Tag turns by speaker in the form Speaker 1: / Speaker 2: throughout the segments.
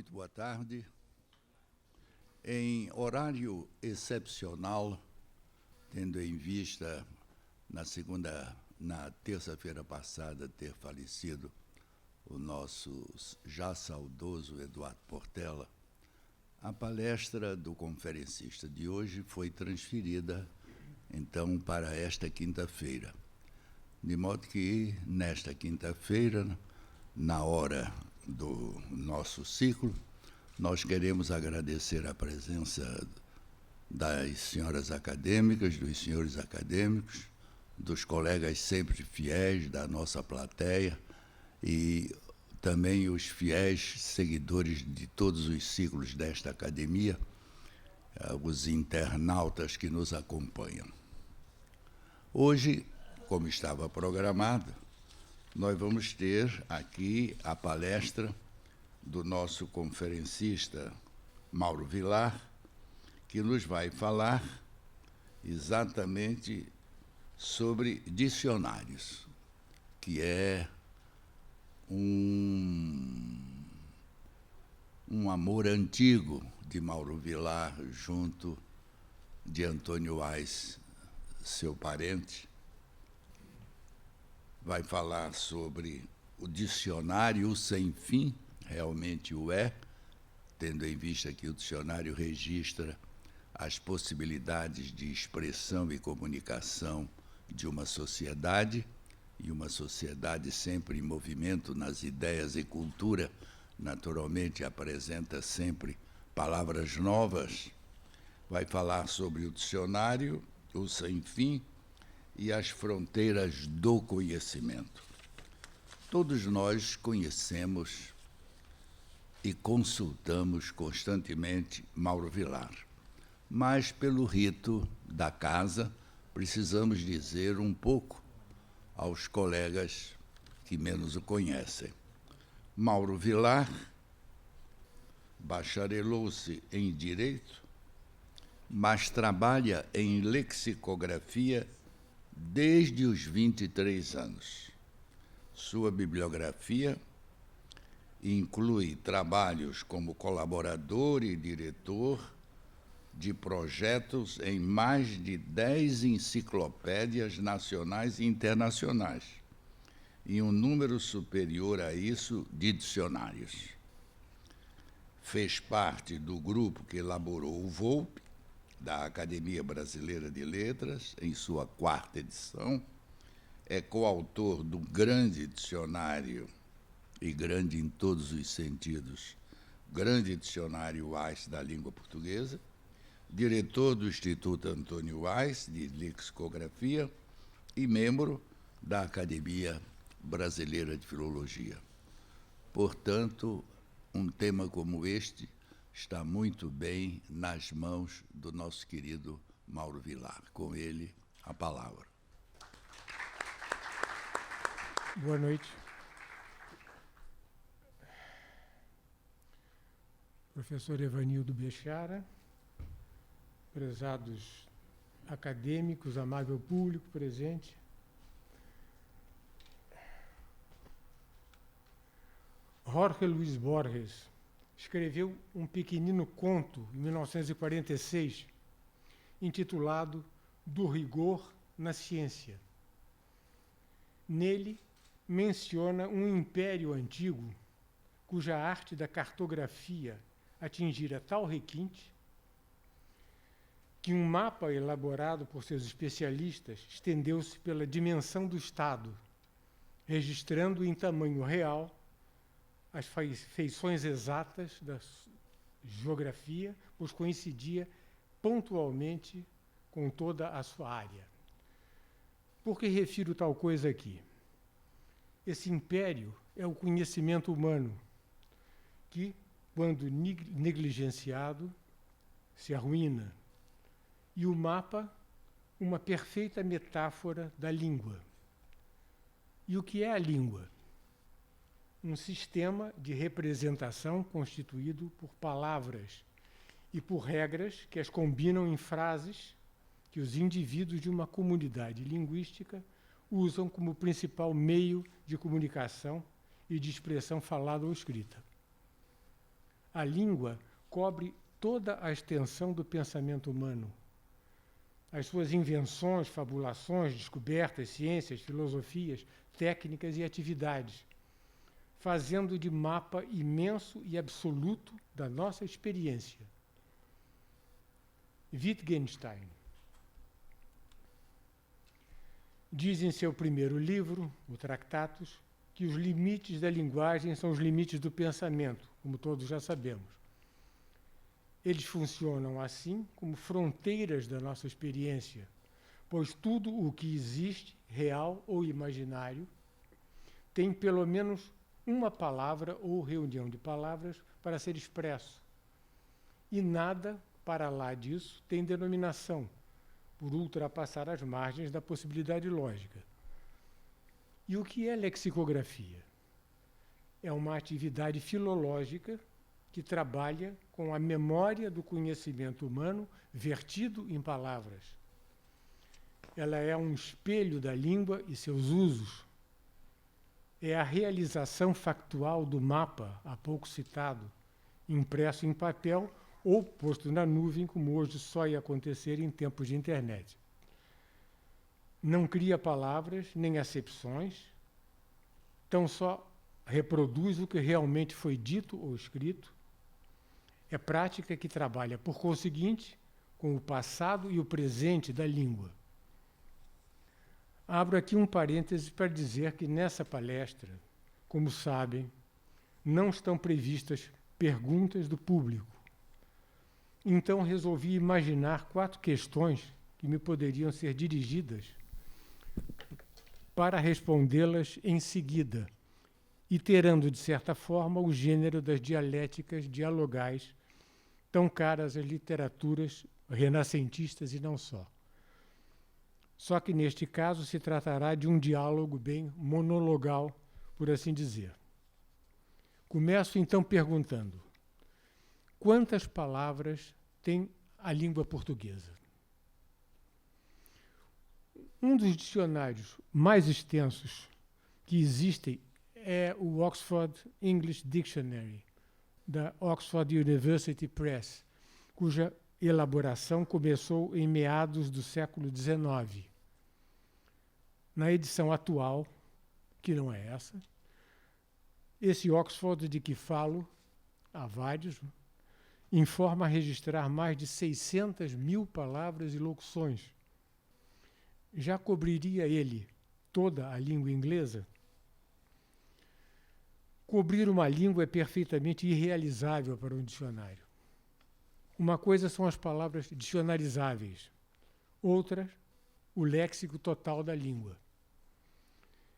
Speaker 1: Muito boa tarde. Em horário excepcional, tendo em vista na terça-feira passada ter falecido o nosso já saudoso Eduardo Portela, a palestra do conferencista de hoje foi transferida, então, para esta quinta-feira. De modo que, nesta quinta-feira, na hora do nosso ciclo, nós queremos agradecer a presença das senhoras acadêmicas, dos senhores acadêmicos, dos colegas sempre fiéis da nossa plateia e também os fiéis seguidores de todos os ciclos desta academia, os internautas que nos acompanham. Hoje, como estava programado, nós vamos ter aqui a palestra do nosso conferencista Mauro Vilar, que nos vai falar exatamente sobre dicionários, que é um amor antigo de Mauro Vilar junto de Antônio Wais, seu parente. Vai falar sobre o dicionário sem fim, realmente o é, tendo em vista que o dicionário registra as possibilidades de expressão e comunicação de uma sociedade, e uma sociedade sempre em movimento nas ideias e cultura, naturalmente apresenta sempre palavras novas. Vai falar sobre o dicionário, o sem fim, e as fronteiras do conhecimento. Todos nós conhecemos e consultamos constantemente Mauro Vilar, mas, pelo rito da casa, precisamos dizer um pouco aos colegas que menos o conhecem. Mauro Vilar bacharelou-se em Direito, mas trabalha em lexicografia desde os 23 anos. Sua bibliografia inclui trabalhos como colaborador e diretor de projetos em mais de 10 enciclopédias nacionais e internacionais, e um número superior a isso de dicionários. Fez parte do grupo que elaborou o VOLPE, da Academia Brasileira de Letras, em sua 4ª edição, é coautor do grande dicionário, e grande em todos os sentidos, grande dicionário Wais da língua portuguesa, diretor do Instituto Antônio Wais, de lexicografia, e membro da Academia Brasileira de Filologia. Portanto, um tema como este está muito bem nas mãos do nosso querido Mauro Vilar. Com ele, a palavra.
Speaker 2: Boa noite. Professor Evanildo Bechara, prezados acadêmicos, amável público presente. Jorge Luis Borges escreveu um pequenino conto, em 1946, intitulado Do Rigor na Ciência. Nele, menciona um império antigo, cuja arte da cartografia atingira tal requinte que um mapa elaborado por seus especialistas estendeu-se pela dimensão do Estado, registrando em tamanho real as feições exatas da geografia, pois coincidia pontualmente com toda a sua área. Por que refiro tal coisa aqui? Esse império é o conhecimento humano, que, quando negligenciado, se arruína. E o mapa, uma perfeita metáfora da língua. E o que é a língua? Um sistema de representação constituído por palavras e por regras que as combinam em frases que os indivíduos de uma comunidade linguística usam como principal meio de comunicação e de expressão falada ou escrita. A língua cobre toda a extensão do pensamento humano. As suas invenções, fabulações, descobertas, ciências, filosofias, técnicas e atividades, fazendo de mapa imenso e absoluto da nossa experiência. Wittgenstein diz em seu primeiro livro, o Tractatus, que os limites da linguagem são os limites do pensamento, como todos já sabemos. Eles funcionam assim como fronteiras da nossa experiência, pois tudo o que existe, real ou imaginário, tem pelo menos uma palavra ou reunião de palavras para ser expresso. E nada, para lá disso, tem denominação, por ultrapassar as margens da possibilidade lógica. E o que é lexicografia? É uma atividade filológica que trabalha com a memória do conhecimento humano vertido em palavras. Ela é um espelho da língua e seus usos. É a realização factual do mapa, há pouco citado, impresso em papel ou posto na nuvem, como hoje só ia acontecer em tempos de internet. Não cria palavras nem acepções, tão só reproduz o que realmente foi dito ou escrito. É prática que trabalha, por conseguinte, com o passado e o presente da língua. Abro aqui um parêntese para dizer que nessa palestra, como sabem, não estão previstas perguntas do público. Então resolvi imaginar 4 questões que me poderiam ser dirigidas para respondê-las em seguida, iterando, de certa forma, o gênero das dialéticas dialogais, tão caras às literaturas renascentistas e não só. Só que, neste caso, se tratará de um diálogo bem monologal, por assim dizer. Começo, então, perguntando: quantas palavras tem a língua portuguesa? Um dos dicionários mais extensos que existem é o Oxford English Dictionary, da Oxford University Press, cuja elaboração começou em meados do século XIX. Na edição atual, que não é essa, esse Oxford de que falo, há vários, informa registrar mais de 600.000 palavras e locuções. Já cobriria ele toda a língua inglesa? Cobrir uma língua é perfeitamente irrealizável para um dicionário. Uma coisa são as palavras dicionarizáveis, outra, o léxico total da língua.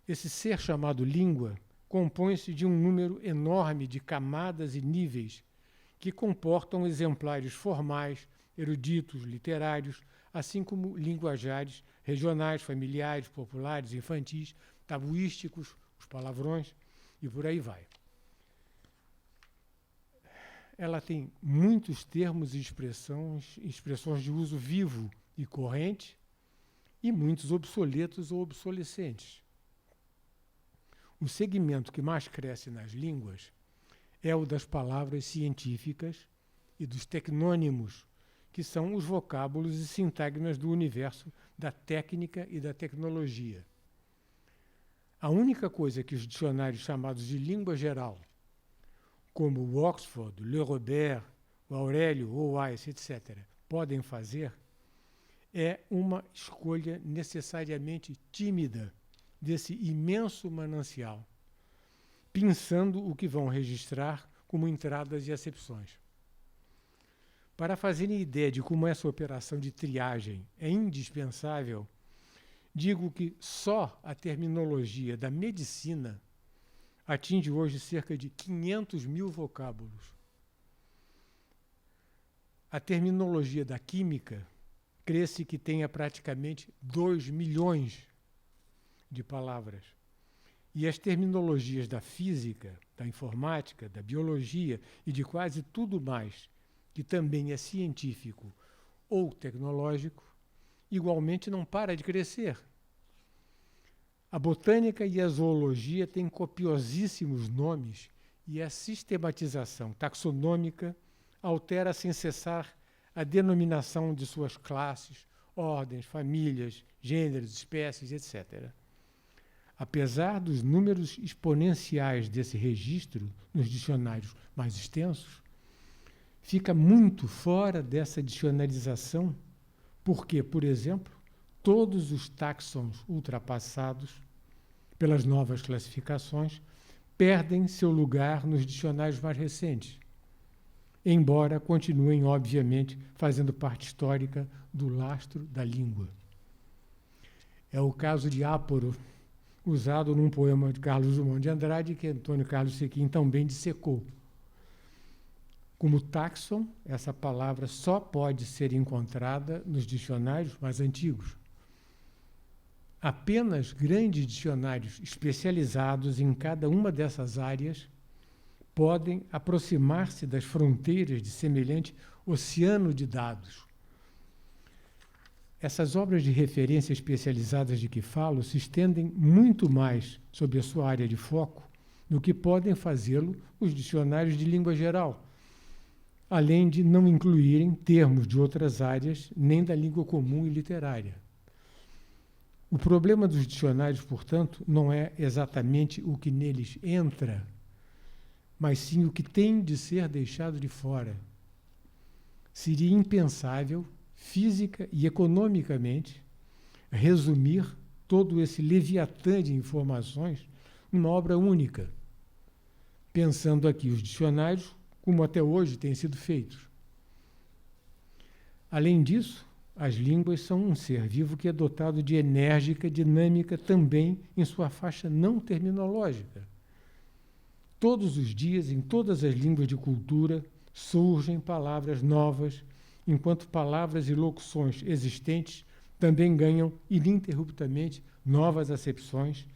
Speaker 2: Esse ser chamado língua compõe-se de um número enorme de camadas e níveis que comportam exemplares formais, eruditos, literários, assim como linguajares regionais, familiares, populares, infantis, tabuísticos, os palavrões, e por aí vai. Ela tem muitos termos e expressões de uso vivo e corrente, e muitos obsoletos ou obsolescentes. O segmento que mais cresce nas línguas é o das palavras científicas e dos tecnônimos, que são os vocábulos e sintagmas do universo da técnica e da tecnologia. A única coisa que os dicionários chamados de língua geral, como o Oxford, o Le Robert, o Aurélio, o Weiss, etc., podem fazer, é uma escolha necessariamente tímida desse imenso manancial, pensando o que vão registrar como entradas e acepções. Para fazerem ideia de como essa operação de triagem é indispensável, digo que só a terminologia da medicina atinge hoje cerca de 500.000 vocábulos. A terminologia da química crê-se que tenha praticamente 2 milhões de palavras. E as terminologias da física, da informática, da biologia e de quase tudo mais, que também é científico ou tecnológico, igualmente não para de crescer. A botânica e a zoologia têm copiosíssimos nomes e a sistematização taxonômica altera sem cessar a denominação de suas classes, ordens, famílias, gêneros, espécies, etc. Apesar dos números exponenciais desse registro nos dicionários mais extensos, fica muito fora dessa dicionarização porque, por exemplo, todos os táxons ultrapassados pelas novas classificações perdem seu lugar nos dicionários mais recentes, embora continuem, obviamente, fazendo parte histórica do lastro da língua. É o caso de áporo, usado num poema de Carlos Drummond de Andrade, que Antônio Carlos Sequim também dissecou. Como táxon, essa palavra só pode ser encontrada nos dicionários mais antigos. Apenas grandes dicionários especializados em cada uma dessas áreas podem aproximar-se das fronteiras de semelhante oceano de dados. Essas obras de referência especializadas de que falo se estendem muito mais sobre a sua área de foco do que podem fazê-lo os dicionários de língua geral, além de não incluírem termos de outras áreas nem da língua comum e literária. O problema dos dicionários, portanto, não é exatamente o que neles entra, mas sim o que tem de ser deixado de fora. Seria impensável, física e economicamente, resumir todo esse leviatã de informações numa obra única, pensando aqui os dicionários como até hoje têm sido feitos. Além disso, as línguas são um ser vivo que é dotado de enérgica dinâmica também em sua faixa não terminológica. Todos os dias, em todas as línguas de cultura, surgem palavras novas, enquanto palavras e locuções existentes também ganham ininterruptamente novas acepções,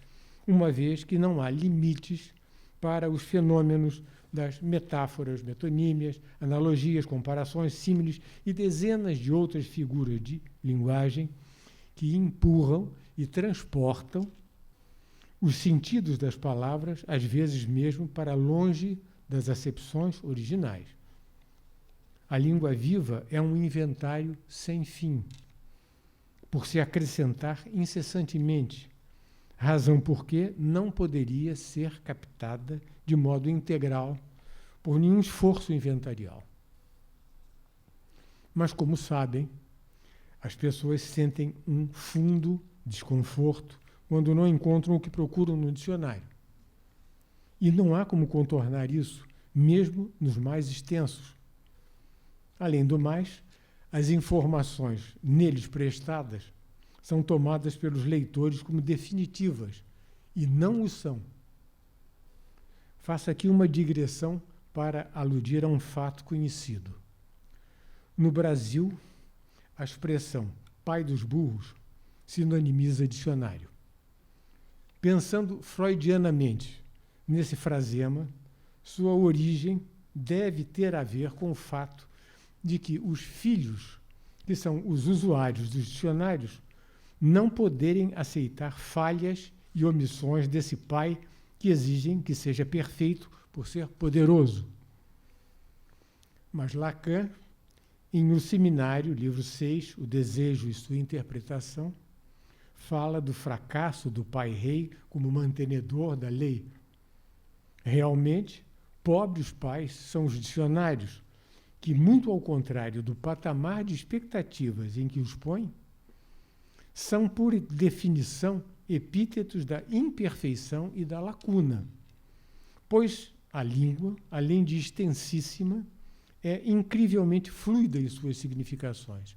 Speaker 2: uma vez que não há limites para os fenômenos das metáforas, metonímias, analogias, comparações, símiles e dezenas de outras figuras de linguagem que empurram e transportam os sentidos das palavras, às vezes mesmo para longe das acepções originais. A língua viva é um inventário sem fim, por se acrescentar incessantemente, razão por que não poderia ser captada de modo integral por nenhum esforço inventarial. Mas, como sabem, as pessoas sentem um fundo desconforto quando não encontram o que procuram no dicionário. E não há como contornar isso, mesmo nos mais extensos. Além do mais, as informações neles prestadas são tomadas pelos leitores como definitivas, e não o são. Faço aqui uma digressão para aludir a um fato conhecido. No Brasil, a expressão pai dos burros sinonimiza dicionário. Pensando freudianamente nesse frasema, sua origem deve ter a ver com o fato de que os filhos, que são os usuários dos dicionários, não poderem aceitar falhas e omissões desse pai que exigem que seja perfeito por ser poderoso. Mas Lacan, em O Seminário, livro 6, O Desejo e Sua Interpretação, fala do fracasso do pai-rei como mantenedor da lei. Realmente, pobres pais são os dicionários, que, muito ao contrário do patamar de expectativas em que os põem, são, por definição, epítetos da imperfeição e da lacuna, pois a língua, além de extensíssima, é incrivelmente fluida em suas significações.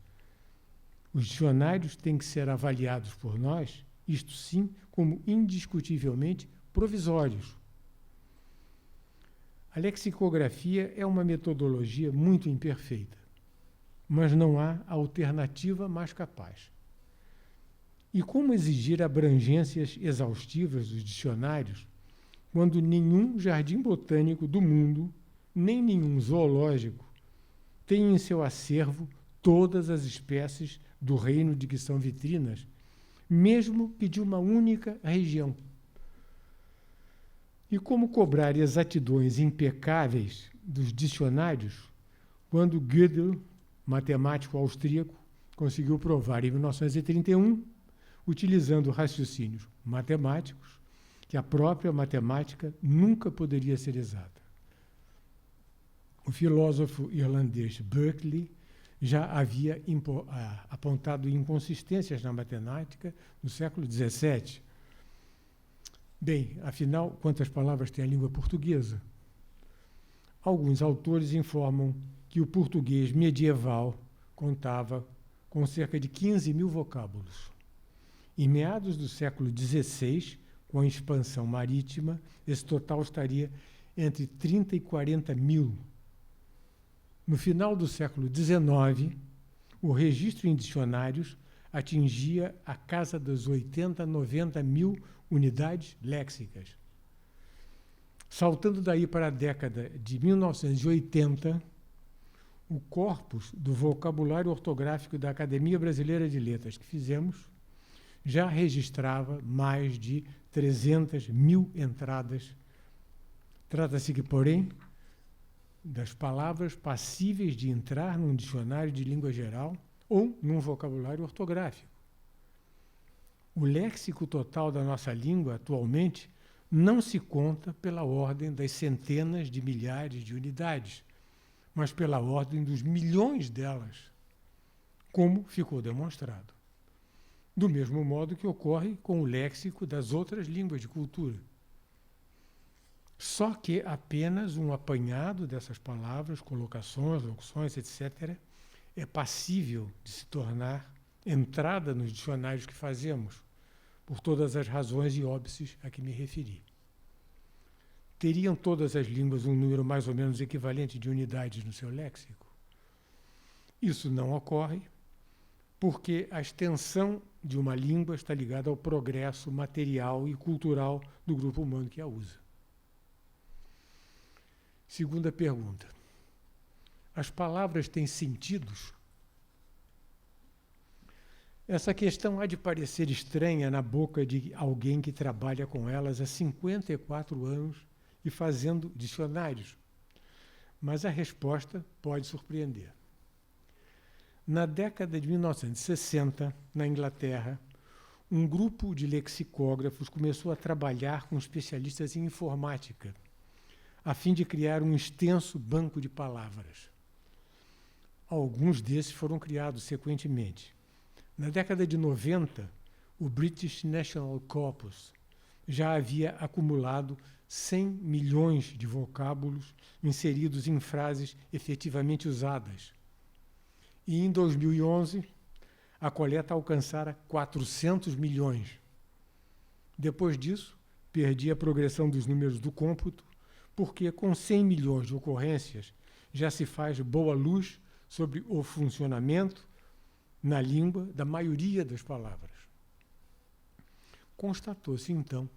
Speaker 2: Os dicionários têm que ser avaliados por nós, isto sim, como indiscutivelmente provisórios. A lexicografia é uma metodologia muito imperfeita, mas não há alternativa mais capaz. E como exigir abrangências exaustivas dos dicionários quando nenhum jardim botânico do mundo, nem nenhum zoológico, tem em seu acervo todas as espécies do reino de que são vitrinas, mesmo que de uma única região? E como cobrar exatidões impecáveis dos dicionários quando Gödel, matemático austríaco, conseguiu provar em 1931, utilizando raciocínios matemáticos, que a própria matemática nunca poderia ser exata. O filósofo irlandês Berkeley já havia apontado inconsistências na matemática no século XVII. Bem, afinal, quantas palavras tem a língua portuguesa? Alguns autores informam que o português medieval contava com cerca de 15.000 vocábulos. Em meados do século XVI, com a expansão marítima, esse total estaria entre 30 e 40.000. No final do século XIX, o registro em dicionários atingia a casa das 80, 90.000 unidades léxicas. Saltando daí para a década de 1980, o corpus do vocabulário ortográfico da Academia Brasileira de Letras que fizemos já registrava mais de 300.000 entradas. Trata-se, porém, das palavras passíveis de entrar num dicionário de língua geral ou num vocabulário ortográfico. O léxico total da nossa língua, atualmente, não se conta pela ordem das centenas de milhares de unidades, mas pela ordem dos milhões delas, como ficou demonstrado. Do mesmo modo que ocorre com o léxico das outras línguas de cultura. Só que apenas um apanhado dessas palavras, colocações, locuções, etc., é passível de se tornar entrada nos dicionários que fazemos, por todas as razões e óbices a que me referi. Teriam todas as línguas um número mais ou menos equivalente de unidades no seu léxico? Isso não ocorre porque a extensão de uma língua está ligada ao progresso material e cultural do grupo humano que a usa. Segunda pergunta. As palavras têm sentidos? Essa questão há de parecer estranha na boca de alguém que trabalha com elas há 54 anos e fazendo dicionários, mas a resposta pode surpreender. Na década de 1960, na Inglaterra, um grupo de lexicógrafos começou a trabalhar com especialistas em informática, a fim de criar um extenso banco de palavras. Alguns desses foram criados sequentemente. Na década de 90, o British National Corpus já havia acumulado 100 milhões de vocábulos inseridos em frases efetivamente usadas. E em 2011, a coleta alcançara 400 milhões. Depois disso, perdi a progressão dos números do cômputo, porque com 100 milhões de ocorrências já se faz boa luz sobre o funcionamento na língua da maioria das palavras. Constatou-se, então,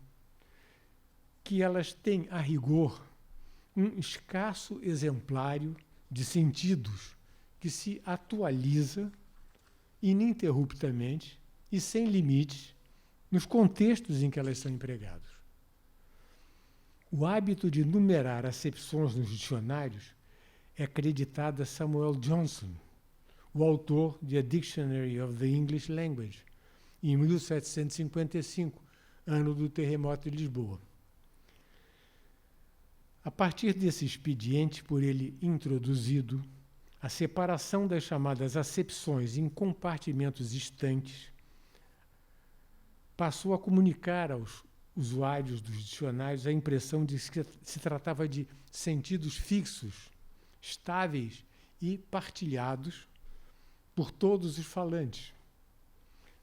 Speaker 2: que elas têm, a rigor, um escasso exemplário de sentidos que se atualiza ininterruptamente e sem limites nos contextos em que elas são empregadas. O hábito de numerar acepções nos dicionários é acreditado a Samuel Johnson, o autor de A Dictionary of the English Language, em 1755, ano do terremoto de Lisboa. A partir desse expediente por ele introduzido, a separação das chamadas acepções em compartimentos estanques passou a comunicar aos usuários dos dicionários a impressão de que se tratava de sentidos fixos, estáveis e partilhados por todos os falantes.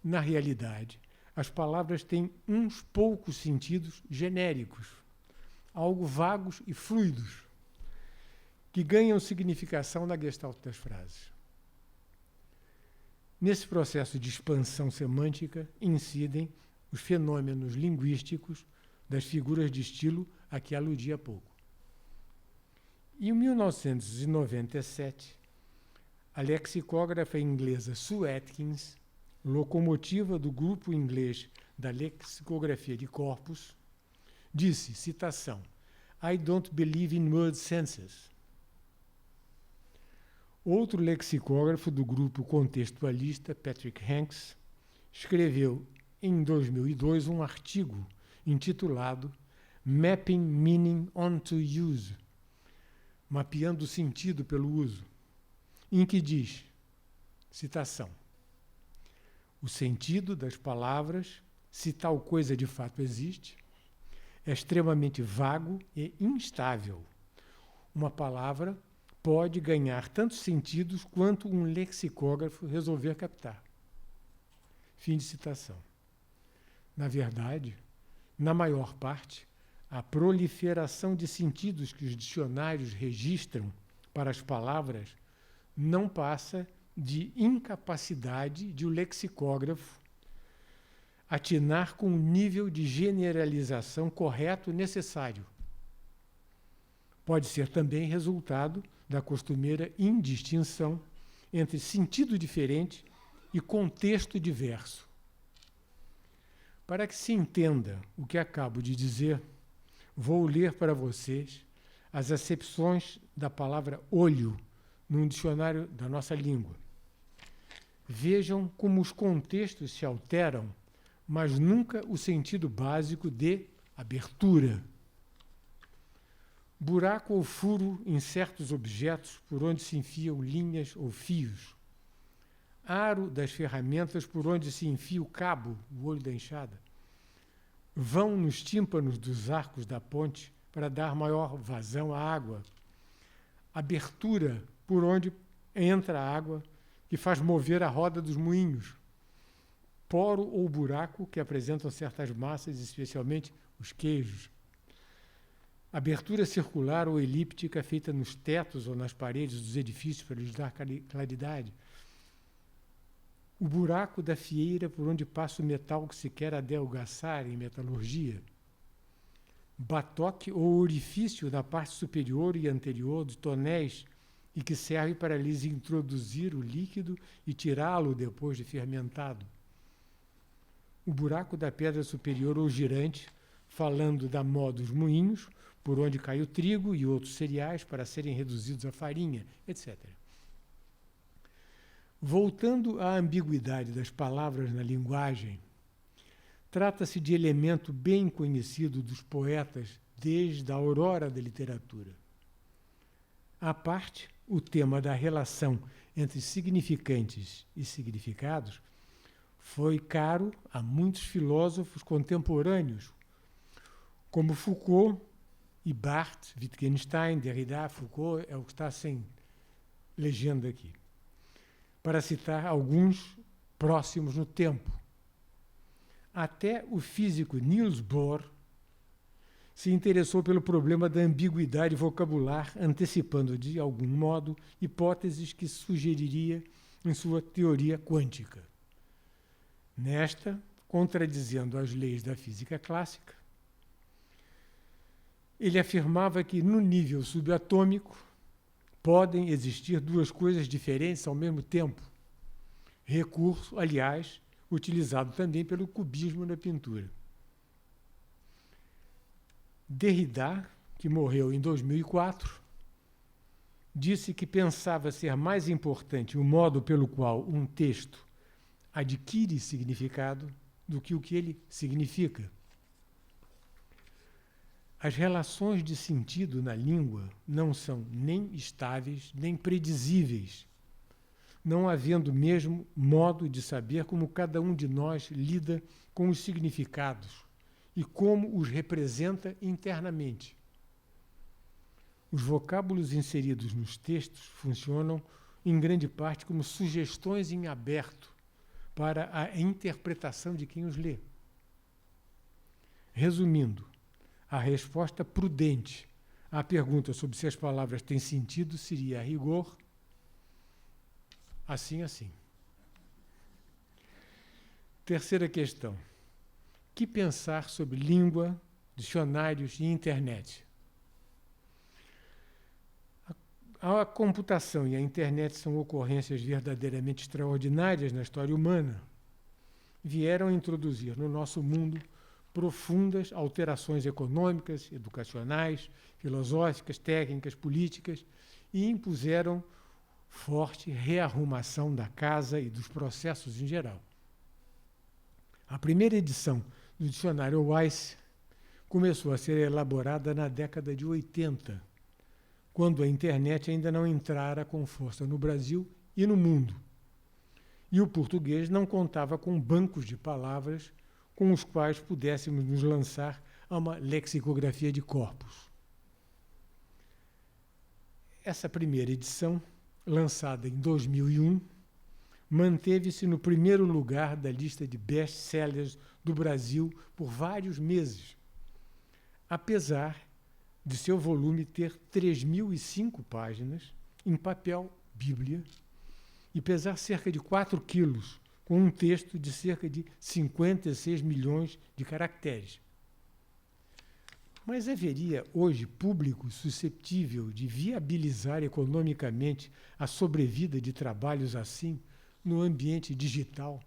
Speaker 2: Na realidade, as palavras têm uns poucos sentidos genéricos, algo vagos e fluidos, que ganham significação na gestalt das frases. Nesse processo de expansão semântica incidem os fenômenos linguísticos das figuras de estilo a que aludi há pouco. Em 1997, a lexicógrafa inglesa Sue Atkins, locomotiva do grupo inglês da lexicografia de corpus, disse, citação, I don't believe in word senses. Outro lexicógrafo do grupo contextualista, Patrick Hanks, escreveu em 2002 um artigo intitulado Mapping Meaning onto Use, mapeando o sentido pelo uso, em que diz, citação, o sentido das palavras, se tal coisa de fato existe, é extremamente vago e instável. Uma palavra pode ganhar tantos sentidos quanto um lexicógrafo resolver captar. Fim de citação. Na verdade, na maior parte, a proliferação de sentidos que os dicionários registram para as palavras não passa de incapacidade de o lexicógrafo atinar com o nível de generalização correto necessário. Pode ser também resultado da costumeira indistinção entre sentido diferente e contexto diverso. Para que se entenda o que acabo de dizer, vou ler para vocês as acepções da palavra olho num dicionário da nossa língua. Vejam como os contextos se alteram, mas nunca o sentido básico de abertura. Buraco ou furo em certos objetos por onde se enfiam linhas ou fios. Aro das ferramentas por onde se enfia o cabo, o olho da enxada. Vão nos tímpanos dos arcos da ponte para dar maior vazão à água. Abertura por onde entra a água que faz mover a roda dos moinhos. Poro ou buraco que apresentam certas massas, especialmente os queijos. Abertura circular ou elíptica feita nos tetos ou nas paredes dos edifícios para lhes dar claridade. O buraco da fieira por onde passa o metal que se quer adelgaçar em metalurgia. Batoque ou orifício na parte superior e anterior dos tonéis e que serve para lhes introduzir o líquido e tirá-lo depois de fermentado. O buraco da pedra superior ou girante, falando da mó dos moinhos, por onde cai o trigo e outros cereais para serem reduzidos à farinha, etc. Voltando à ambiguidade das palavras na linguagem, trata-se de elemento bem conhecido dos poetas desde a aurora da literatura. À parte, o tema da relação entre significantes e significados foi caro a muitos filósofos contemporâneos, como Foucault e Barthes, Wittgenstein, Derrida, Foucault, é o que está sem legenda aqui, para citar alguns próximos no tempo. Até o físico Niels Bohr se interessou pelo problema da ambiguidade vocabular, antecipando, de algum modo, hipóteses que sugeriria em sua teoria quântica. Nesta, contradizendo as leis da física clássica, ele afirmava que, no nível subatômico, podem existir duas coisas diferentes ao mesmo tempo. Recurso, aliás, utilizado também pelo cubismo na pintura. Derrida, que morreu em 2004, disse que pensava ser mais importante o modo pelo qual um texto adquire significado do que o que ele significa. As relações de sentido na língua não são nem estáveis, nem predizíveis, não havendo mesmo modo de saber como cada um de nós lida com os significados e como os representa internamente. Os vocábulos inseridos nos textos funcionam, em grande parte, como sugestões em aberto para a interpretação de quem os lê. Resumindo, a resposta prudente à pergunta sobre se as palavras têm sentido seria, a rigor, assim. Terceira questão. Que pensar sobre língua, dicionários e internet? A computação e a internet são ocorrências verdadeiramente extraordinárias na história humana. Vieram introduzir no nosso mundo profundas alterações econômicas, educacionais, filosóficas, técnicas, políticas e impuseram forte rearrumação da casa e dos processos em geral. A primeira edição do dicionário Wise começou a ser elaborada na década de 80, quando a internet ainda não entrara com força no Brasil e no mundo. E o português não contava com bancos de palavras com os quais pudéssemos nos lançar a uma lexicografia de corpos. Essa primeira edição, lançada em 2001, manteve-se no primeiro lugar da lista de best-sellers do Brasil por vários meses, apesar de seu volume ter 3.005 páginas em papel bíblia e pesar cerca de 4 quilos, com um texto de cerca de 56 milhões de caracteres. Mas haveria hoje público suscetível de viabilizar economicamente a sobrevida de trabalhos assim no ambiente digital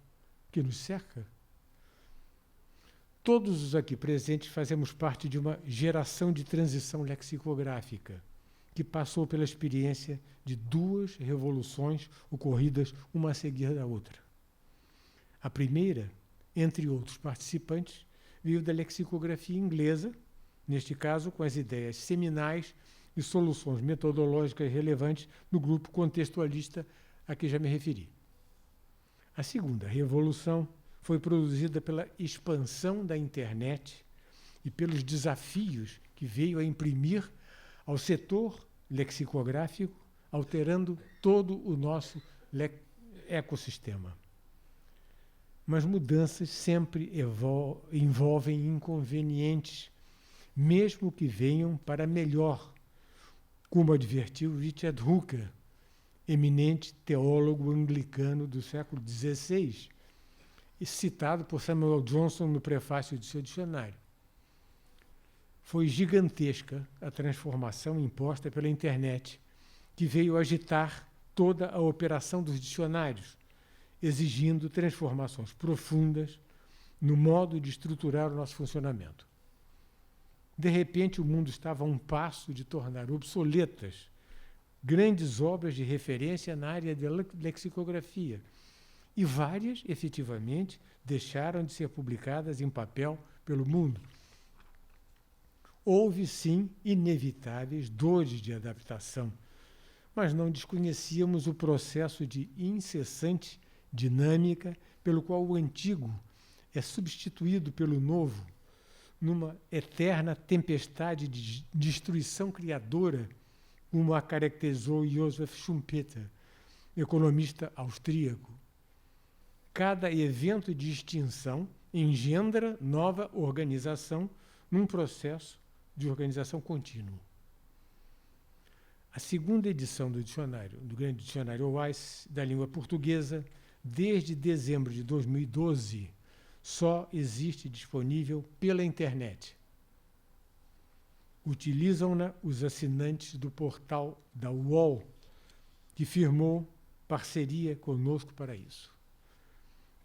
Speaker 2: que nos cerca? Todos os aqui presentes fazemos parte de uma geração de transição lexicográfica que passou pela experiência de 2 revoluções ocorridas uma a seguir da outra. A primeira, entre outros participantes, veio da lexicografia inglesa, neste caso com as ideias seminais e soluções metodológicas relevantes no grupo contextualista a que já me referi. A segunda revolução foi produzida pela expansão da internet e pelos desafios que veio a imprimir ao setor lexicográfico, alterando todo o nosso ecossistema. Mas mudanças sempre envolvem inconvenientes, mesmo que venham para melhor, como advertiu Richard Hooker, eminente teólogo anglicano do século XVI, e citado por Samuel Johnson no prefácio de seu dicionário. Foi gigantesca a transformação imposta pela internet, que veio agitar toda a operação dos dicionários, exigindo transformações profundas no modo de estruturar o nosso funcionamento. De repente, o mundo estava a um passo de tornar obsoletas grandes obras de referência na área da lexicografia, e várias, efetivamente, deixaram de ser publicadas em papel pelo mundo. Houve, sim, inevitáveis dores de adaptação, mas não desconhecíamos o processo de incessante dinâmica pelo qual o antigo é substituído pelo novo, numa eterna tempestade de destruição criadora, como a caracterizou Joseph Schumpeter, economista austríaco. Cada evento de extinção engendra nova organização num processo de organização contínua. A segunda edição do dicionário, do grande dicionário Wise, da língua portuguesa, desde dezembro de 2012, só existe disponível pela internet. Utilizam-na os assinantes do portal da UOL, que firmou parceria conosco para isso.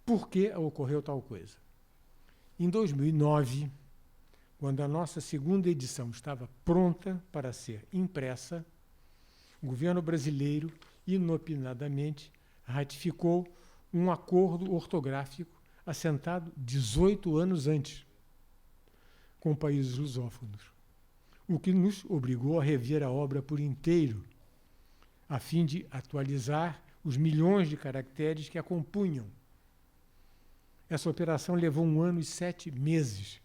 Speaker 2: Por que ocorreu tal coisa? Em 2009, quando a nossa segunda edição estava pronta para ser impressa, o governo brasileiro, inopinadamente, ratificou um acordo ortográfico assentado 18 anos antes com países lusófonos, o que nos obrigou a rever a obra por inteiro, a fim de atualizar os milhões de caracteres que a compunham. Essa operação levou 1 ano e 7 meses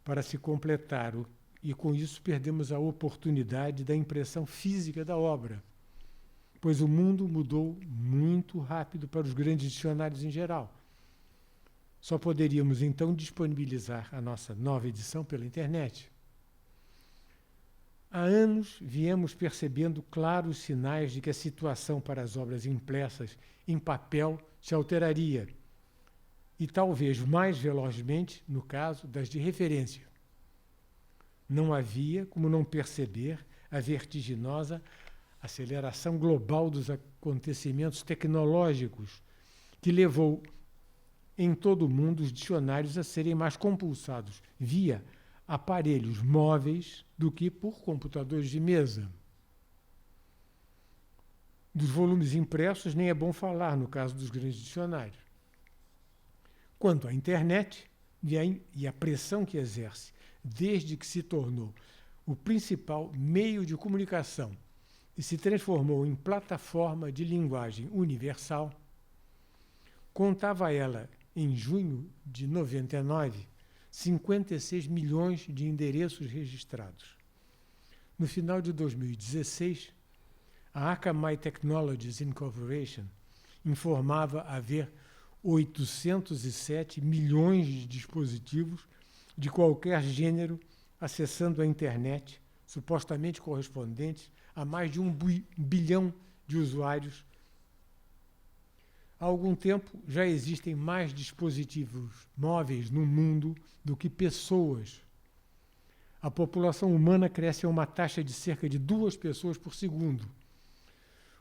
Speaker 2: para se completar, e com isso perdemos a oportunidade da impressão física da obra, pois o mundo mudou muito rápido para os grandes dicionários em geral. Só poderíamos então disponibilizar a nossa nova edição pela internet. Há anos viemos percebendo claros sinais de que a situação para as obras impressas em papel se alteraria, e talvez mais velozmente no caso das de referência. Não havia como não perceber a vertiginosa aceleração global dos acontecimentos tecnológicos que levou em todo o mundo os dicionários a serem mais compulsados via aparelhos móveis do que por computadores de mesa. Dos volumes impressos nem é bom falar no caso dos grandes dicionários. Quanto à internet e a pressão que exerce desde que se tornou o principal meio de comunicação e se transformou em plataforma de linguagem universal, contava ela, em junho de 99, 56 milhões de endereços registrados. No final de 2016, a Akamai Technologies Incorporation informava haver 807 milhões de dispositivos de qualquer gênero acessando a internet, supostamente correspondentes a mais de 1 bilhão de usuários. Há algum tempo já existem mais dispositivos móveis no mundo do que pessoas. A população humana cresce a uma taxa de cerca de 2 pessoas por segundo.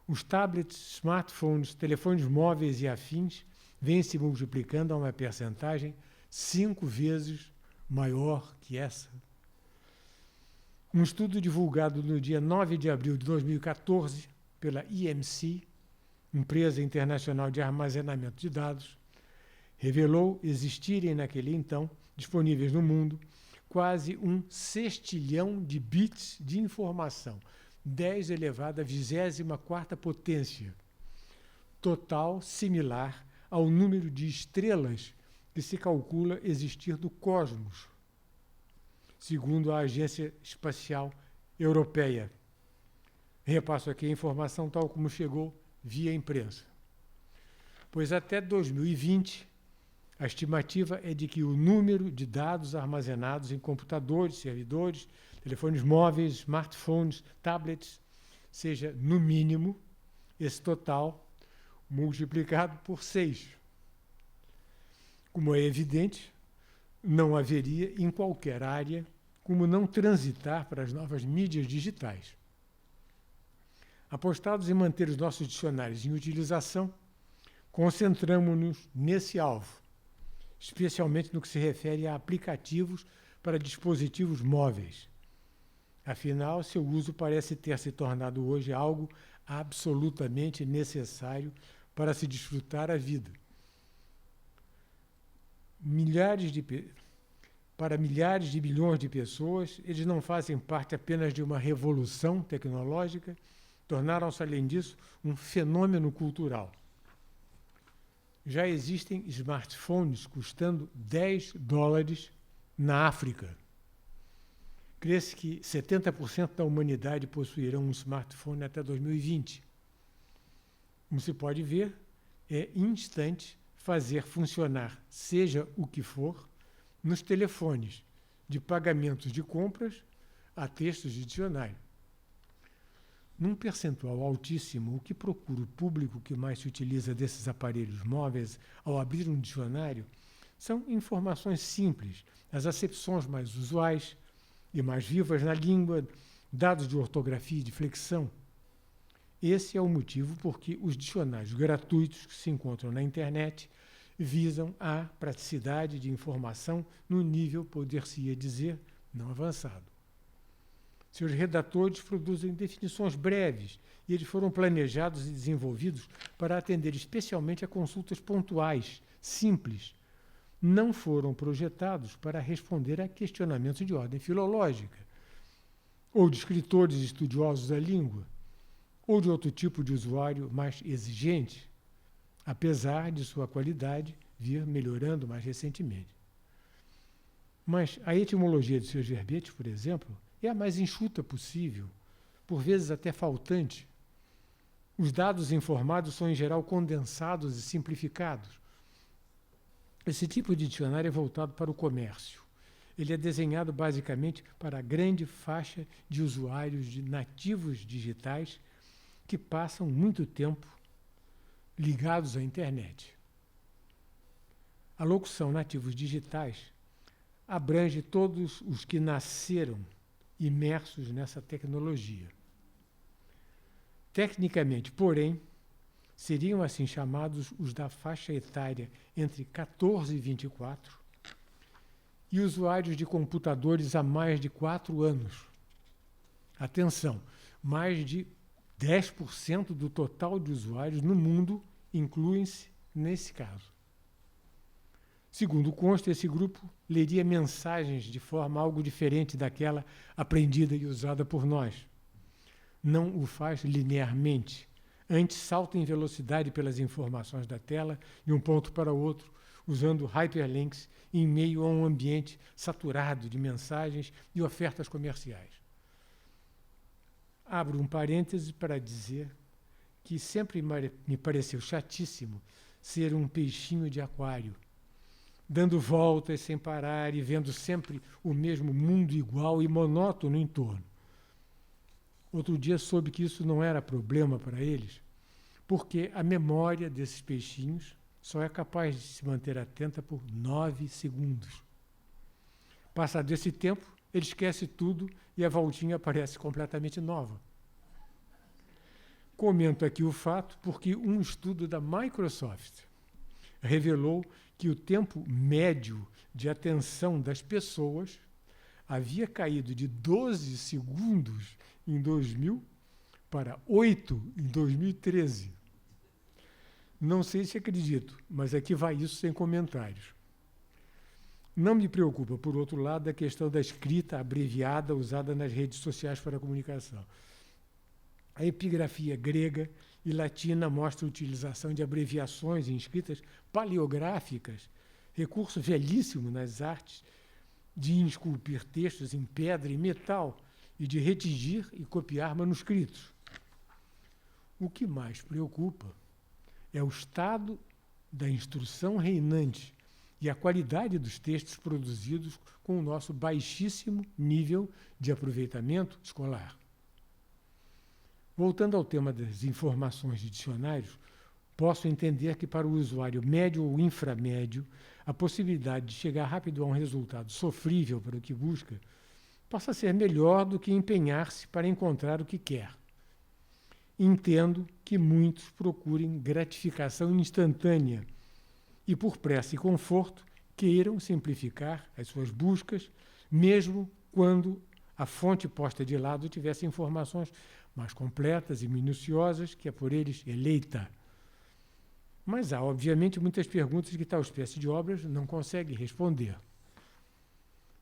Speaker 2: Os tablets, smartphones, telefones móveis e afins vêm se multiplicando a uma percentagem 5 vezes maior que essa. Um estudo divulgado no dia 9 de abril de 2014 pela EMC, Empresa Internacional de Armazenamento de Dados, revelou existirem naquele então, disponíveis no mundo, quase 1 sextilhão de bits de informação, 10 elevado à 24ª potência, total similar ao número de estrelas que se calcula existir no cosmos, segundo a Agência Espacial Europeia. Repasso aqui a informação tal como chegou via imprensa. Pois até 2020, a estimativa é de que o número de dados armazenados em computadores, servidores, telefones móveis, smartphones, tablets, seja, no mínimo, esse total multiplicado por 6. Como é evidente, não haveria em qualquer área como não transitar para as novas mídias digitais. Apostados em manter os nossos dicionários em utilização, concentramos-nos nesse alvo, especialmente no que se refere a aplicativos para dispositivos móveis. Afinal, seu uso parece ter se tornado hoje algo absolutamente necessário para se desfrutar a vida. Para milhares de bilhões de pessoas, eles não fazem parte apenas de uma revolução tecnológica, tornaram-se, além disso, um fenômeno cultural. Já existem smartphones custando $10 na África. Crê-se que 70% da humanidade possuirão um smartphone até 2020. Como se pode ver, é instante fazer funcionar, seja o que for, nos telefones, de pagamentos de compras a textos de dicionário. Num percentual altíssimo, o que procura o público que mais se utiliza desses aparelhos móveis ao abrir um dicionário são informações simples, as acepções mais usuais e mais vivas na língua, dados de ortografia e de flexão. Esse é o motivo por que os dicionários gratuitos que se encontram na internet visam a praticidade de informação no nível, poder-se-ia dizer, não avançado. Seus redatores produzem definições breves e eles foram planejados e desenvolvidos para atender especialmente a consultas pontuais, simples. Não foram projetados para responder a questionamentos de ordem filológica, ou de escritores estudiosos da língua, ou de outro tipo de usuário mais exigente, apesar de sua qualidade vir melhorando mais recentemente. Mas a etimologia de seus verbetes, por exemplo, é a mais enxuta possível, por vezes até faltante. Os dados informados são, em geral, condensados e simplificados. Esse tipo de dicionário é voltado para o comércio. Ele é desenhado basicamente para a grande faixa de usuários nativos digitais que passam muito tempo ligados à internet. A locução nativos digitais abrange todos os que nasceram imersos nessa tecnologia. Tecnicamente, porém, seriam assim chamados os da faixa etária entre 14 e 24, e usuários de computadores há mais de 4 anos. Atenção, mais de 10% do total de usuários no mundo incluem-se nesse caso. Segundo consta, esse grupo leria mensagens de forma algo diferente daquela aprendida e usada por nós. Não o faz linearmente, antes salta em velocidade pelas informações da tela de um ponto para outro, usando hyperlinks em meio a um ambiente saturado de mensagens e ofertas comerciais. Abro um parêntese para dizer que sempre me pareceu chatíssimo ser um peixinho de aquário, dando voltas sem parar e vendo sempre o mesmo mundo igual e monótono em torno. Outro dia soube que isso não era problema para eles, porque a memória desses peixinhos só é capaz de se manter atenta por 9 segundos. Passado esse tempo, ele esquece tudo e a voltinha aparece completamente nova. Comento aqui o fato porque um estudo da Microsoft revelou que o tempo médio de atenção das pessoas havia caído de 12 segundos em 2000 para 8 em 2013. Não sei se acredito, mas aqui vai isso sem comentários. Não me preocupa, por outro lado, a questão da escrita abreviada usada nas redes sociais para a comunicação. A epigrafia grega e latina mostra a utilização de abreviações em escritas paleográficas, recurso velhíssimo nas artes de esculpir textos em pedra e metal e de redigir e copiar manuscritos. O que mais preocupa é o estado da instrução reinante e a qualidade dos textos produzidos com o nosso baixíssimo nível de aproveitamento escolar. Voltando ao tema das informações de dicionários, posso entender que para o usuário médio ou inframédio, a possibilidade de chegar rápido a um resultado sofrível para o que busca possa ser melhor do que empenhar-se para encontrar o que quer. Entendo que muitos procurem gratificação instantânea e, por pressa e conforto, queiram simplificar as suas buscas, mesmo quando a fonte posta de lado tivesse informações mais completas e minuciosas que é por eles eleita. Mas há, obviamente, muitas perguntas que tal espécie de obras não consegue responder.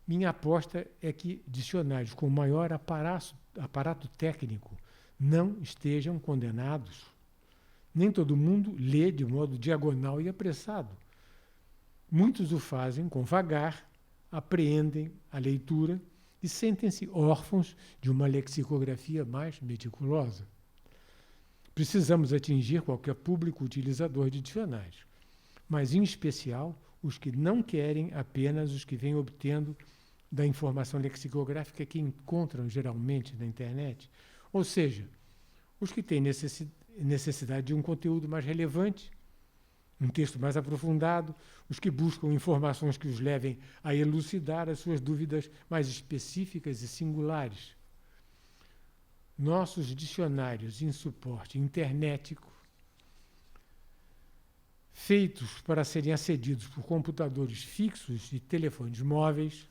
Speaker 2: Minha aposta é que dicionários com maior aparato técnico não estejam condenados. Nem todo mundo lê de modo diagonal e apressado. Muitos o fazem com vagar, apreendem a leitura e sentem-se órfãos de uma lexicografia mais meticulosa. Precisamos atingir qualquer público utilizador de dicionários, mas em especial os que não querem apenas os que vêm obtendo da informação lexicográfica que encontram geralmente na internet, ou seja, os que têm necessidade de um conteúdo mais relevante, um texto mais aprofundado, os que buscam informações que os levem a elucidar as suas dúvidas mais específicas e singulares. Nossos dicionários em suporte internetico, feitos para serem acedidos por computadores fixos e telefones móveis,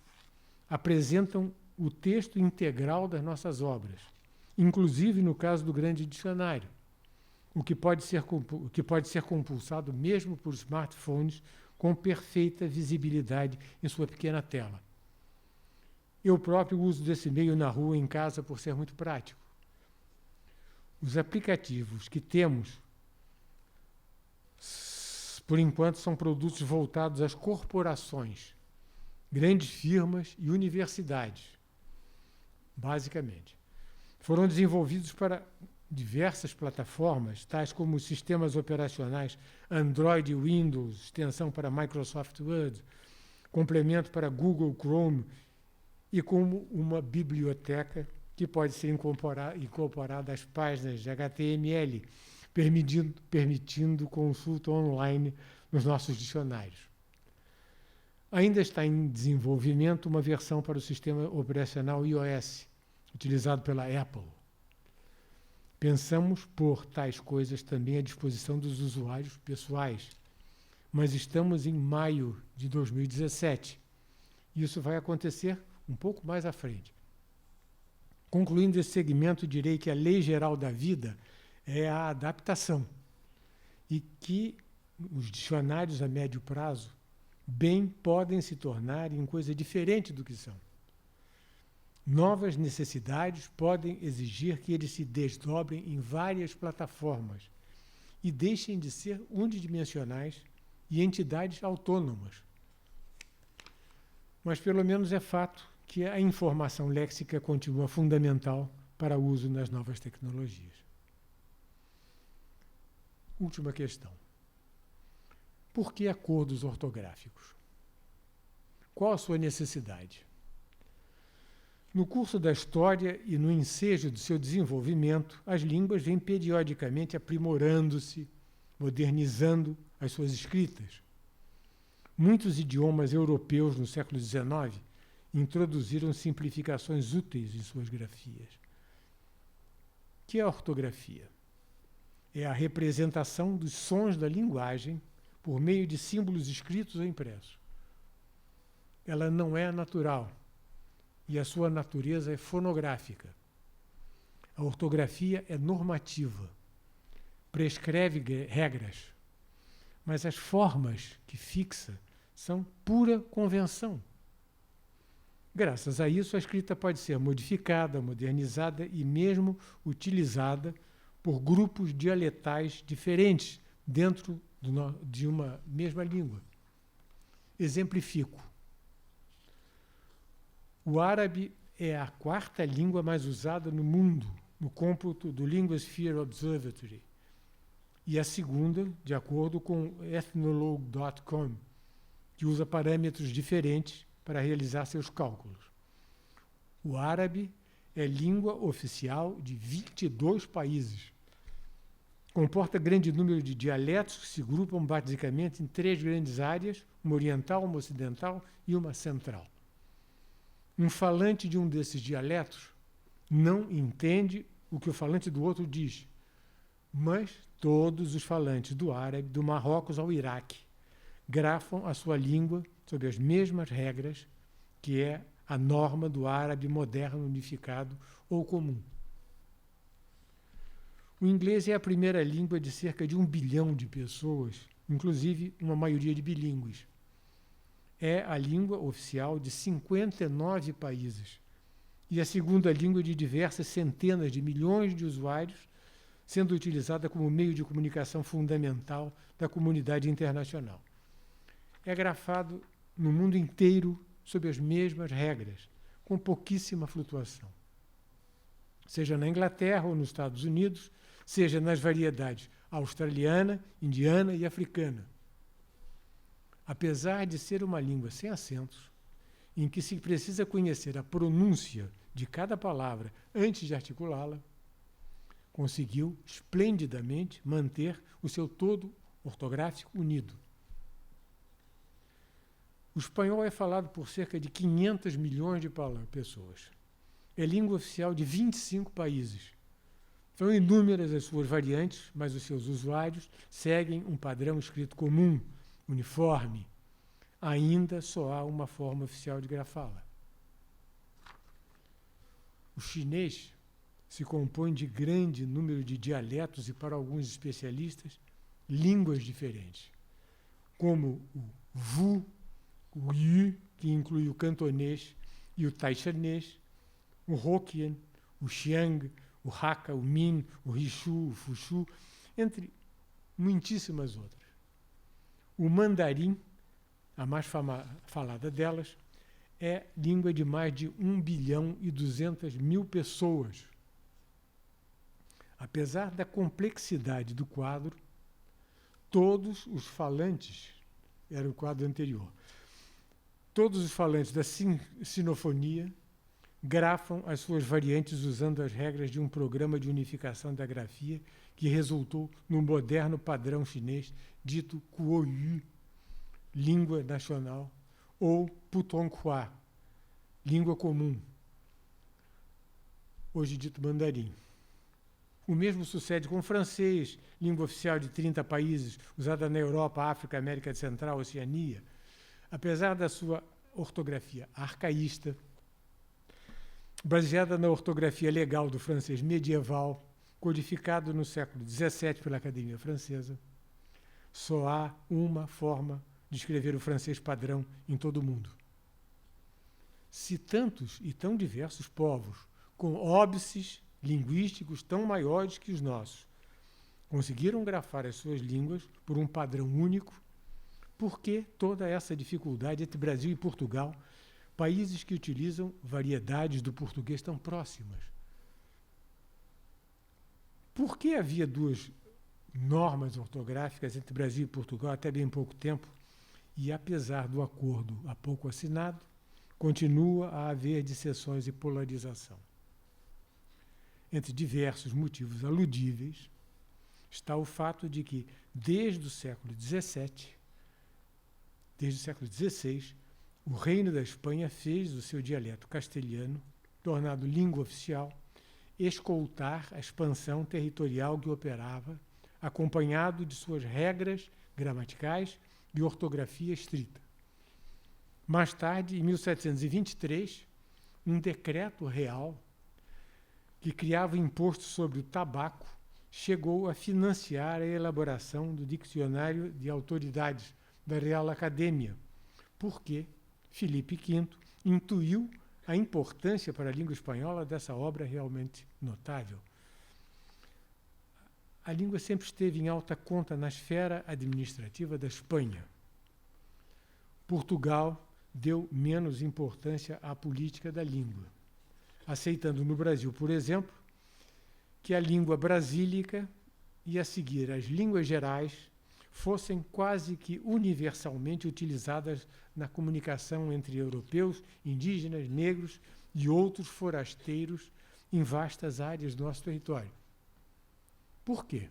Speaker 2: apresentam o texto integral das nossas obras, inclusive no caso do grande dicionário, o que pode ser compulsado mesmo por smartphones com perfeita visibilidade em sua pequena tela. Eu próprio uso desse meio na rua e em casa por ser muito prático. Os aplicativos que temos, por enquanto, são produtos voltados às corporações, grandes firmas e universidades, basicamente. Foram desenvolvidos para diversas plataformas, tais como os sistemas operacionais Android e Windows, extensão para Microsoft Word, complemento para Google Chrome e como uma biblioteca que pode ser incorporada às páginas de HTML, permitindo consulta online nos nossos dicionários. Ainda está em desenvolvimento uma versão para o sistema operacional iOS, utilizado pela Apple. Pensamos pôr tais coisas também à disposição dos usuários pessoais, mas estamos em maio de 2017. Isso vai acontecer um pouco mais à frente. Concluindo esse segmento, direi que a lei geral da vida é a adaptação e que os dicionários a médio prazo bem podem se tornar em coisa diferente do que são. Novas necessidades podem exigir que eles se desdobrem em várias plataformas e deixem de ser unidimensionais e entidades autônomas. Mas, pelo menos, é fato que a informação léxica continua fundamental para o uso nas novas tecnologias. Última questão. Por que acordos ortográficos? Qual a sua necessidade? No curso da história e no ensejo do seu desenvolvimento, as línguas vêm periodicamente aprimorando-se, modernizando as suas escritas. Muitos idiomas europeus no século XIX introduziram simplificações úteis em suas grafias. O que é a ortografia? É a representação dos sons da linguagem por meio de símbolos escritos ou impressos. Ela não é natural e a sua natureza é fonográfica. A ortografia é normativa, prescreve regras, mas as formas que fixa são pura convenção. Graças a isso, a escrita pode ser modificada, modernizada e mesmo utilizada por grupos dialetais diferentes dentro de uma mesma língua. Exemplifico. O árabe é a quarta língua mais usada no mundo, no cômputo do Linguasphere Observatory, e a segunda, de acordo com ethnologue.com, que usa parâmetros diferentes para realizar seus cálculos. O árabe é língua oficial de 22 países. Comporta grande número de dialetos que se grupam basicamente em 3 grandes áreas, uma oriental, uma ocidental e uma central. Um falante de um desses dialetos não entende o que o falante do outro diz, mas todos os falantes do árabe, do Marrocos ao Iraque, grafam a sua língua sob as mesmas regras, que é a norma do árabe moderno unificado ou comum. O inglês é a primeira língua de cerca de 1 bilhão de pessoas, inclusive uma maioria de bilíngues. É a língua oficial de 59 países e a segunda língua de diversas centenas de milhões de usuários, sendo utilizada como meio de comunicação fundamental da comunidade internacional. É grafado no mundo inteiro sob as mesmas regras, com pouquíssima flutuação. Seja na Inglaterra ou nos Estados Unidos, seja nas variedades australiana, indiana e africana. Apesar de ser uma língua sem acentos, em que se precisa conhecer a pronúncia de cada palavra antes de articulá-la, conseguiu esplendidamente manter o seu todo ortográfico unido. O espanhol é falado por cerca de 500 milhões de pessoas. É língua oficial de 25 países. São inúmeras as suas variantes, mas os seus usuários seguem um padrão escrito comum, uniforme. Ainda só há uma forma oficial de grafá-la. O chinês se compõe de grande número de dialetos e, para alguns especialistas, línguas diferentes, como o Wu, o Yu, que inclui o cantonês e o taichanês, o Hokkien, o Xiang, o Hakka, o Min, o Rishu, o Fushu, entre muitíssimas outras. O mandarim, a mais falada delas, é língua de mais de 1 bilhão e 200 mil pessoas. Apesar da complexidade do quadro, todos os falantes, era o quadro anterior, todos os falantes da sinofonia grafam as suas variantes usando as regras de um programa de unificação da grafia que resultou no moderno padrão chinês dito Kuo-yu, língua nacional, ou Putonghua, língua comum, hoje dito mandarim. O mesmo sucede com o francês, língua oficial de 30 países, usada na Europa, África, América Central, Oceania. Apesar da sua ortografia arcaísta, baseada na ortografia legal do francês medieval, codificado no século XVII pela Academia Francesa, só há uma forma de escrever o francês padrão em todo o mundo. Se tantos e tão diversos povos, com óbices linguísticos tão maiores que os nossos, conseguiram grafar as suas línguas por um padrão único, por que toda essa dificuldade entre Brasil e Portugal, países que utilizam variedades do português tão próximas? Por que havia duas normas ortográficas entre Brasil e Portugal até bem pouco tempo, e apesar do acordo há pouco assinado, continua a haver dissensões e polarização? Entre diversos motivos aludíveis, está o fato de que, desde o século XVI, o Reino da Espanha fez o seu dialeto castelhano, tornado língua oficial, escoltar a expansão territorial que operava, acompanhado de suas regras gramaticais e ortografia estrita. Mais tarde, em 1723, um decreto real que criava imposto sobre o tabaco chegou a financiar a elaboração do Dicionário de Autoridades da Real Academia, porque Filipe V intuiu a importância para a língua espanhola dessa obra realmente notável. A língua sempre esteve em alta conta na esfera administrativa da Espanha. Portugal deu menos importância à política da língua, aceitando no Brasil, por exemplo, que a língua brasílica e a seguir as línguas gerais fossem quase que universalmente utilizadas na comunicação entre europeus, indígenas, negros e outros forasteiros em vastas áreas do nosso território. Por quê?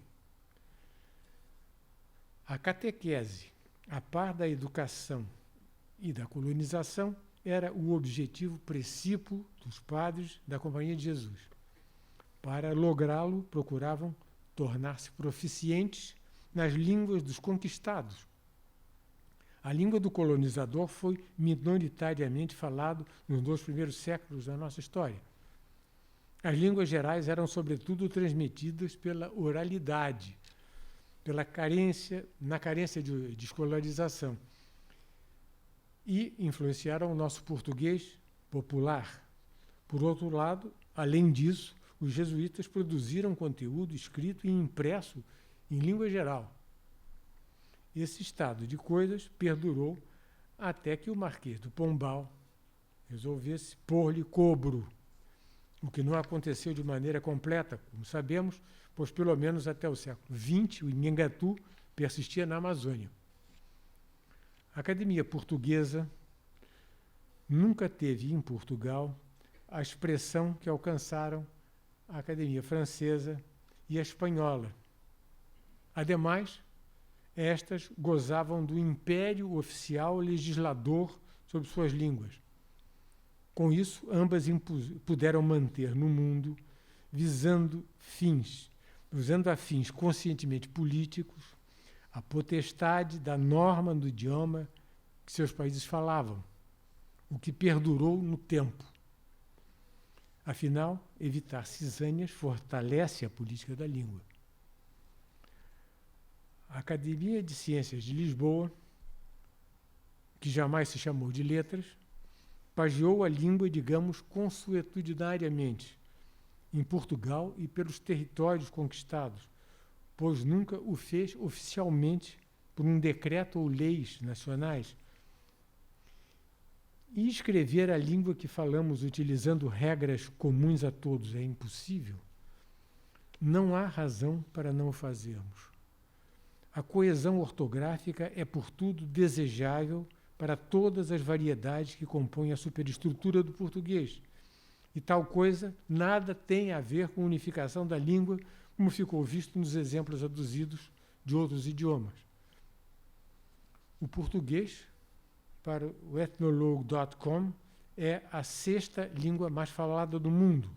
Speaker 2: A catequese, a par da educação e da colonização, era o objetivo precípuo dos padres da Companhia de Jesus. Para lográ-lo, procuravam tornar-se proficientes nas línguas dos conquistados. A língua do colonizador foi minoritariamente falada nos 2 primeiros séculos da nossa história. As línguas gerais eram, sobretudo, transmitidas pela oralidade, na carência de escolarização, e influenciaram o nosso português popular. Por outro lado, além disso, os jesuítas produziram conteúdo escrito e impresso em língua geral. Esse estado de coisas perdurou até que o Marquês do Pombal resolvesse pôr-lhe cobro, o que não aconteceu de maneira completa, como sabemos, pois pelo menos até o século XX o Nhangatu persistia na Amazônia. A Academia Portuguesa nunca teve em Portugal a expressão que alcançaram a Academia Francesa e a Espanhola. Ademais, estas gozavam do império oficial legislador sobre suas línguas. Com isso, ambas puderam manter no mundo, visando a fins conscientemente políticos, a potestade da norma do idioma que seus países falavam, o que perdurou no tempo. Afinal, evitar cisânias fortalece a política da língua. A Academia de Ciências de Lisboa, que jamais se chamou de Letras, pageou a língua, digamos, consuetudinariamente, em Portugal e pelos territórios conquistados, pois nunca o fez oficialmente por um decreto ou leis nacionais. E escrever a língua que falamos utilizando regras comuns a todos é impossível? Não há razão para não o fazermos. A coesão ortográfica é, por tudo, desejável para todas as variedades que compõem a superestrutura do português. E tal coisa nada tem a ver com unificação da língua, como ficou visto nos exemplos aduzidos de outros idiomas. O português, para o ethnologue.com, é a 6ª língua mais falada do mundo.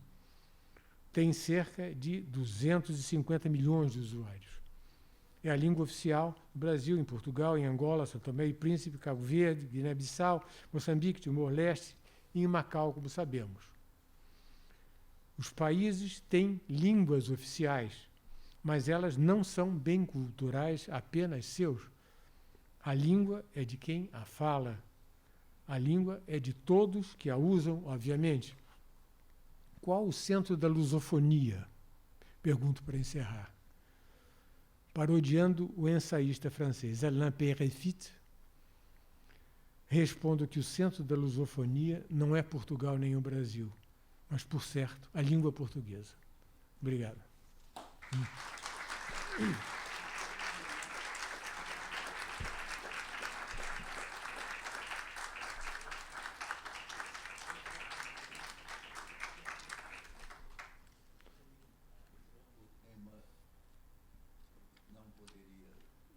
Speaker 2: tem cerca de 250 milhões de usuários. É a língua oficial do Brasil, em Portugal, em Angola, São Tomé e Príncipe, Cabo Verde, Guiné-Bissau, Moçambique, Timor-Leste e em Macau, como sabemos. Os países têm línguas oficiais, mas elas não são bem culturais apenas seus. A língua é de quem a fala. A língua é de todos que a usam, obviamente. Qual o centro da lusofonia? Pergunto para encerrar. Parodiando o ensaísta francês Alain Peyrefitte, respondo que o centro da lusofonia não é Portugal nem o Brasil, mas, por certo, a língua portuguesa. Obrigado.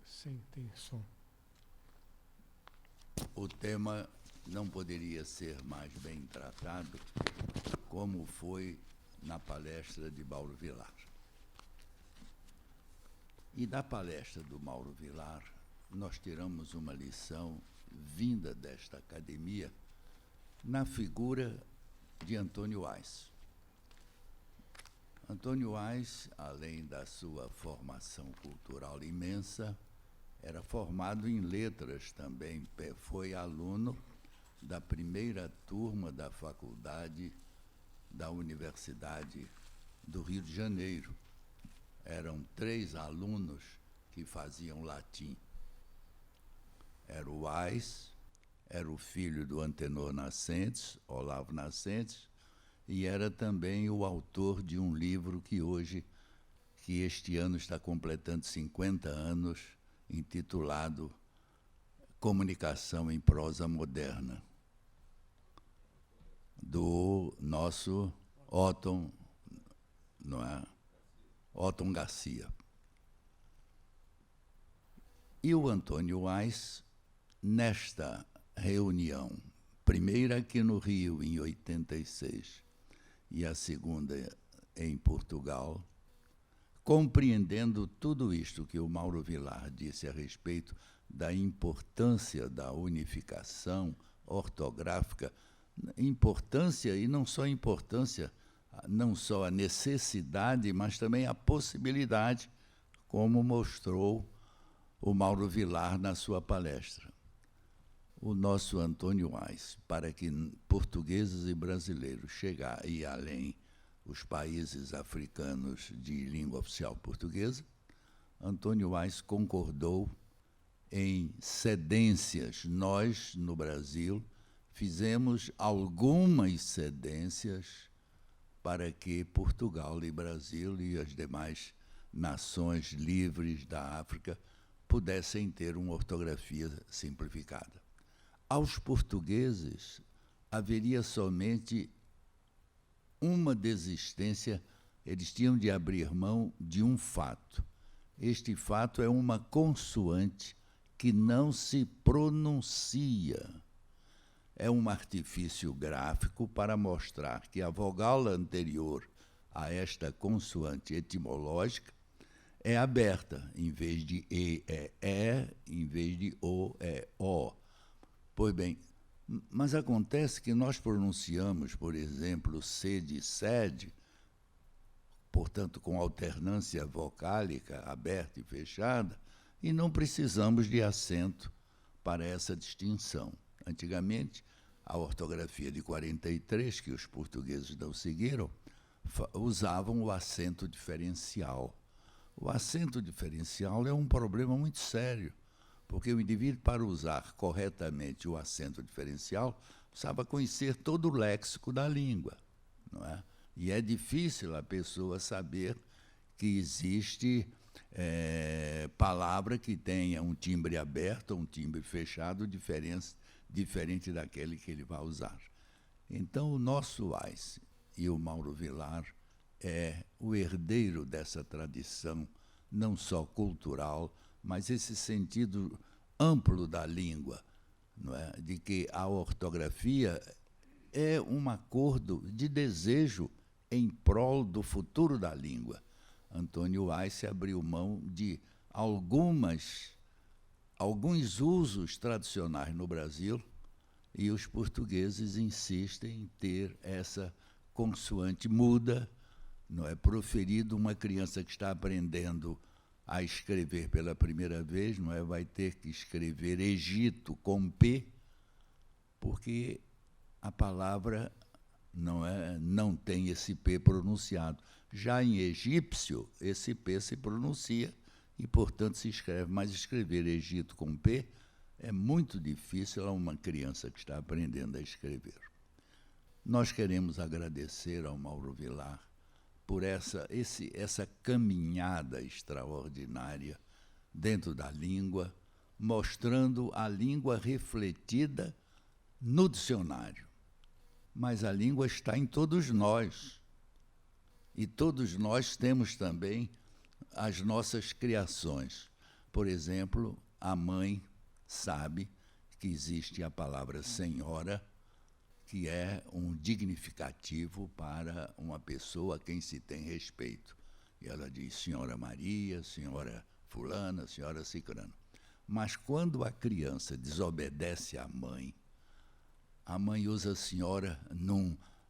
Speaker 2: Sim, tem som.
Speaker 1: O tema não poderia ser mais bem tratado como foi na palestra de Mauro Vilar. E da palestra do Mauro Vilar, nós tiramos uma lição vinda desta academia na figura de Antônio Weiss. Antônio Weiss, além da sua formação cultural imensa, era formado em letras também, foi aluno da primeira turma da faculdade da Universidade do Rio de Janeiro. Eram 3 alunos que faziam latim. Era o Weiss, era o filho do Antenor Nascentes, Olavo Nascentes, e era também o autor de um livro que este ano está completando 50 anos, intitulado Comunicação em Prosa Moderna, do nosso Otton, não é? Otton Garcia. E o Antônio Weiss, nesta reunião, primeira aqui no Rio, em 86, e a segunda em Portugal, compreendendo tudo isto que o Mauro Vilar disse a respeito da importância da unificação ortográfica, importância, e não só importância, não só a necessidade, mas também a possibilidade, como mostrou o Mauro Vilar na sua palestra. O nosso Antônio Weiss, para que portugueses e brasileiros chegassem e além os países africanos de língua oficial portuguesa, Antônio Weiss concordou em cedências. Nós, no Brasil, fizemos algumas cedências para que Portugal e Brasil e as demais nações livres da África pudessem ter uma ortografia simplificada. Aos portugueses, haveria somente uma desistência, eles tinham de abrir mão de um fato. Este fato é uma consoante que não se pronuncia. É um artifício gráfico para mostrar que a vogal anterior a esta consoante etimológica é aberta, em vez de E é E, em vez de O é O. Pois bem, mas acontece que nós pronunciamos, por exemplo, C de sede, portanto, com alternância vocálica aberta e fechada, e não precisamos de acento para essa distinção. Antigamente, a ortografia de 43, que os portugueses não seguiram, usavam o acento diferencial. O acento diferencial é um problema muito sério, porque o indivíduo, para usar corretamente o acento diferencial, precisava conhecer todo o léxico da língua, não é? E é difícil a pessoa saber que existe palavra que tenha um timbre aberto ou um timbre fechado diferente daquele que ele vai usar. Então, o nosso Weiss e o Mauro Vilar é o herdeiro dessa tradição, não só cultural, mas esse sentido amplo da língua, não é? De que a ortografia é um acordo de desejo em prol do futuro da língua. Antônio Weiss abriu mão de alguns usos tradicionais no Brasil, e os portugueses insistem em ter essa consoante muda, não é proferido. Uma criança que está aprendendo a escrever pela primeira vez, não é, vai ter que escrever Egito com P, porque a palavra não tem esse P pronunciado. Já em egípcio, esse P se pronuncia e, portanto, se escreve. Mas escrever Egito com P é muito difícil a uma criança que está aprendendo a escrever. Nós queremos agradecer ao Mauro Vilar por essa caminhada extraordinária dentro da língua, mostrando a língua refletida no dicionário. Mas a língua está em todos nós. E todos nós temos também as nossas criações. Por exemplo, a mãe sabe que existe a palavra senhora, que é um dignificativo para uma pessoa a quem se tem respeito. E ela diz senhora Maria, senhora fulana, senhora cicrana. Mas quando a criança desobedece à mãe, a mãe usa a senhora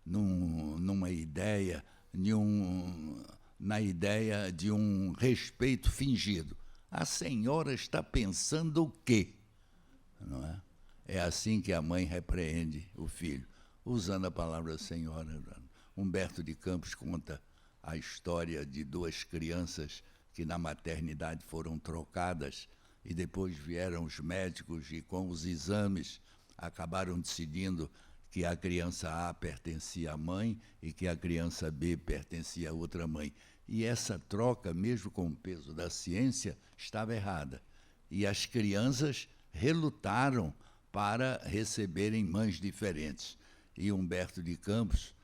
Speaker 1: numa ideia, na ideia de um respeito fingido. A senhora está pensando o quê? Não é? É assim que a mãe repreende o filho, usando a palavra senhora. Humberto de Campos conta a história de duas crianças que na maternidade foram trocadas e depois vieram os médicos e com os exames acabaram decidindo que a criança A pertencia à mãe e que a criança B pertencia a outra mãe. E essa troca, mesmo com o peso da ciência, estava errada. E as crianças relutaram para receberem mães diferentes. E Humberto de Campos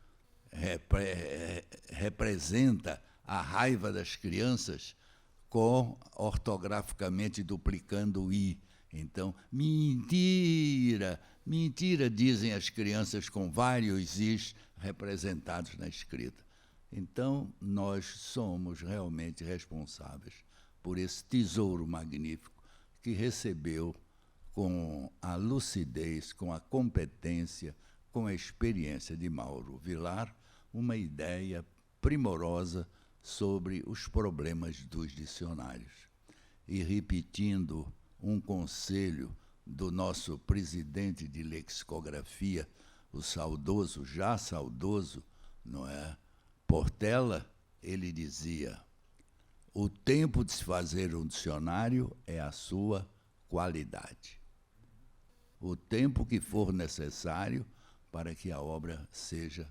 Speaker 1: representa a raiva das crianças ortograficamente duplicando o I. Então, mentira, mentira, dizem as crianças com vários Is representados na escrita. Então, nós somos realmente responsáveis por esse tesouro magnífico que recebeu com a lucidez, com a competência, com a experiência de Mauro Vilar, uma ideia primorosa sobre os problemas dos dicionários. E repetindo um conselho do nosso presidente de lexicografia, o saudoso, já saudoso, não é, Portela, ele dizia: o tempo de se fazer um dicionário é a sua qualidade. O tempo que for necessário para que a obra seja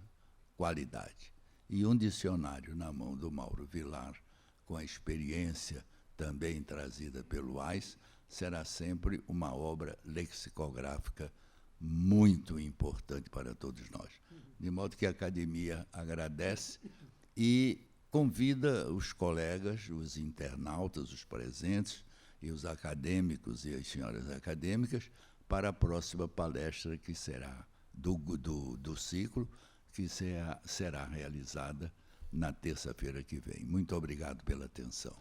Speaker 1: qualidade. E um dicionário na mão do Mauro Vilar, com a experiência também trazida pelo Weiss, será sempre uma obra lexicográfica muito importante para todos nós. De modo que a Academia agradece e convida os colegas, os internautas, os presentes, e os acadêmicos e as senhoras acadêmicas para a próxima palestra que será do ciclo, que será realizada na terça-feira que vem. Muito obrigado pela atenção.